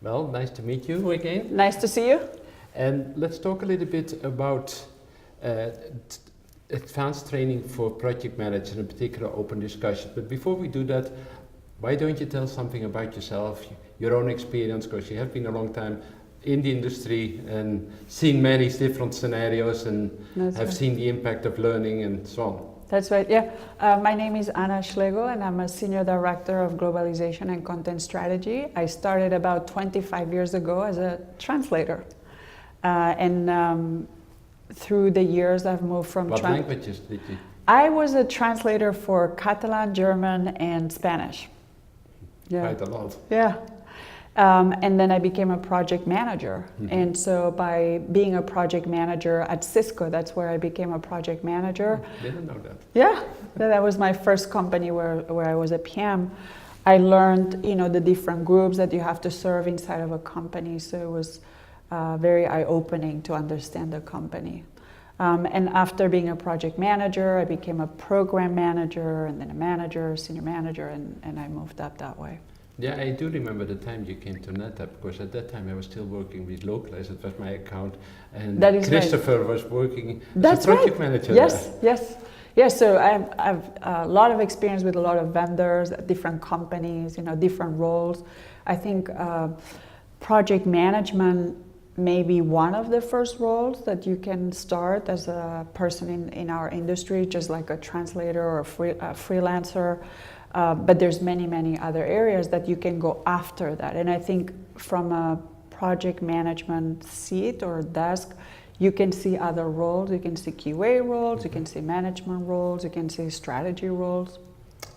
Well, nice to meet you again. Nice to see you. And let's talk a little bit about advanced training for project managers, in particular open discussion. But before we do that, why don't you tell something about yourself, your own experience, because you have been a long time in the industry and seen many different scenarios and seen the impact of learning and so on. That's right, yeah. My name is Schlegel and I'm a Senior Director of Globalization and Content Strategy. I started about 25 years ago as a translator. Through the years I've moved from... What languages did you? I was a translator for Catalan, German and Spanish. Yeah. Quite a lot. Yeah. And then I became a project manager. Mm-hmm. And so by being a project manager at Cisco, that's where I became a project manager. Didn't know that. Yeah, that was my first company where I was a PM. I learned, the different groups that you have to serve inside of a company. So it was very eye-opening to understand the company. And after being a project manager, I became a program manager and then a manager, senior manager, and I moved up that way. Yeah, I do remember the time you came to NetApp, because at that time I was still working with Localization, it was my account, and Christopher was working as a project manager. Yes, yes. Yes, so I've a lot of experience with a lot of vendors, different companies, different roles. I think project management may be one of the first roles that you can start as a person in our industry, just like a translator or a freelancer. But there's many other areas that you can go after that. And I think from a project management seat or desk, you can see other roles. You can see QA roles, you can see management roles, you can see strategy roles.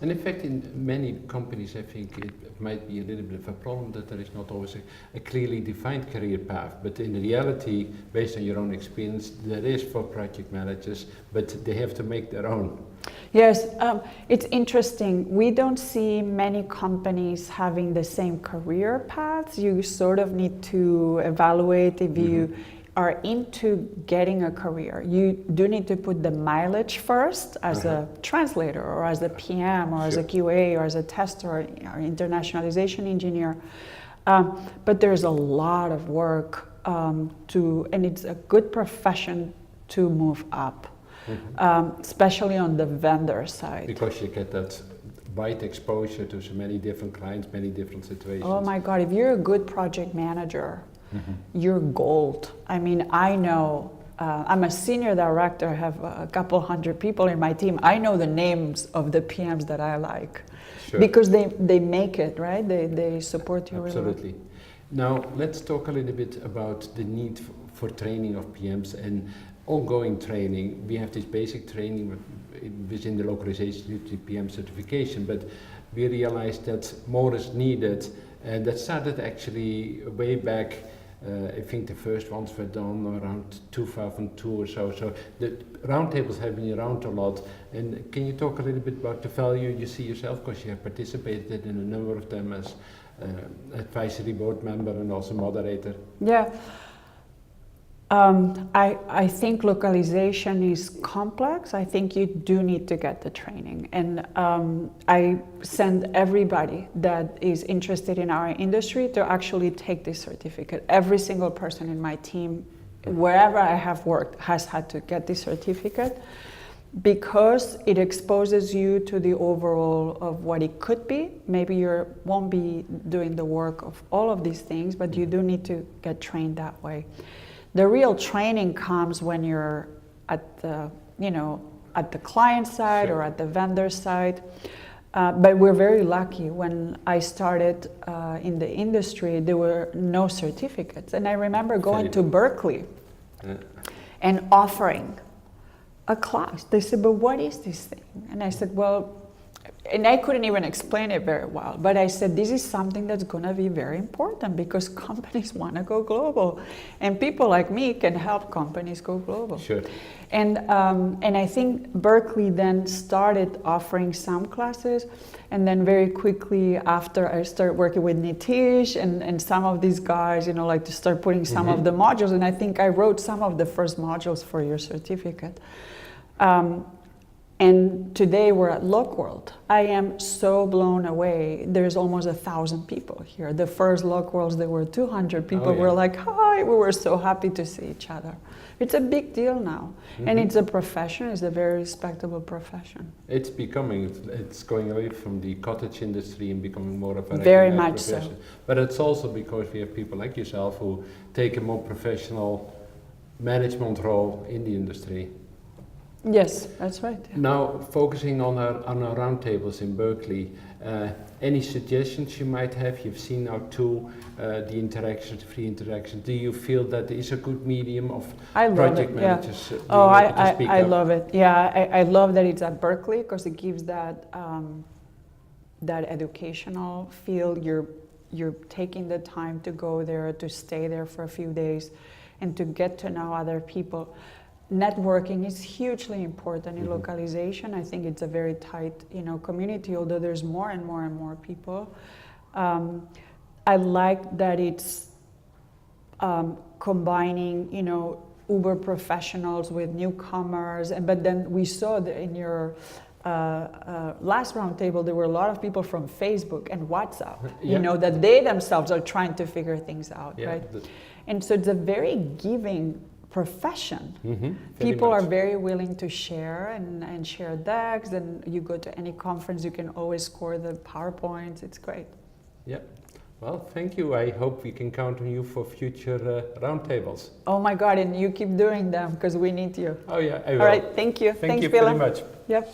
And in fact, in many companies, I think it might be a little bit of a problem that there is not always a clearly defined career path. But in reality, based on your own experience, there is for project managers, but they have to make their own. Yes, it's interesting. We don't see many companies having the same career paths. You sort of need to evaluate if you are into getting a career. You do need to put the mileage first as a translator or as a PM or as a QA or as a tester or internationalization engineer. But there's a lot of work and it's a good profession to move up. Especially on the vendor side. Because you get that wide exposure to so many different clients, many different situations. Oh my God, if you're a good project manager, you're gold. I mean, I know, I'm a senior director, I have a couple hundred people in my team. I know the names of the PMs that I like. Sure. Because they make it, right? They support you. Absolutely. Really well. Now, let's talk a little bit about the need for training of PMs and ongoing training. We have this basic training within the localization PM certification, but we realized that more is needed, and that started actually way back. I think the first ones were done around 2002 or so. So the roundtables have been around a lot. And can you talk a little bit about the value you see yourself, because you have participated in a number of them as advisory board member and also moderator? Yeah. I think localization is complex. I think you do need to get the training. And I send everybody that is interested in our industry to actually take this certificate. Every single person in my team, wherever I have worked, has had to get this certificate because it exposes you to the overall of what it could be. Maybe you won't be doing the work of all of these things, but you do need to get trained that way. The real training comes when you're at the, at the client side or at the vendor side. But we're very lucky. When I started in the industry, there were no certificates. And I remember going to Berkeley and offering a class. They said, but what is this thing? And I said, well, and I couldn't even explain it very well, but I said, this is something that's going to be very important because companies want to go global, and people like me can help companies go global. Sure. And I think Berkeley then started offering some classes, and then very quickly after I started working with Nitish and some of these guys, like to start putting some of the modules, and I think I wrote some of the first modules for your certificate. And today we're at Lockworld. I am so blown away. There's almost 1,000 people here. The first Lockworlds, there were 200 people. Were like, hi, we were so happy to see each other. It's a big deal now. And it's a profession, it's a very respectable profession. It's becoming, it's going away from the cottage industry and becoming more of a very recognized much profession. so. But it's also because we have people like yourself who take a more professional management role in the industry. Yes, that's right. Yeah. Now, focusing on our roundtables in Berkeley, any suggestions you might have? You've seen our tool, the interactions, free interactions. Do you feel that is a good medium of project managers? Yeah. Oh, I love it. Yeah, I love that it's at Berkeley because it gives that that educational feel. You're taking the time to go there, to stay there for a few days, and to get to know other people. Networking is hugely important in localization. I think it's a very tight, community, although there's more and more and more people. I like that it's combining, Uber professionals with newcomers. But then we saw that in your last roundtable, there were a lot of people from Facebook and WhatsApp, that they themselves are trying to figure things out, right? And so it's a very giving profession. People are very willing to share and share decks, and you go to any conference, you can always score the PowerPoints. It's great. Yeah. Well, thank you. I hope we can count on you for future roundtables. Oh my God, and you keep doing them because we need you. Oh yeah, I will. All right, thank you. Thanks, Willem. very much. Yep.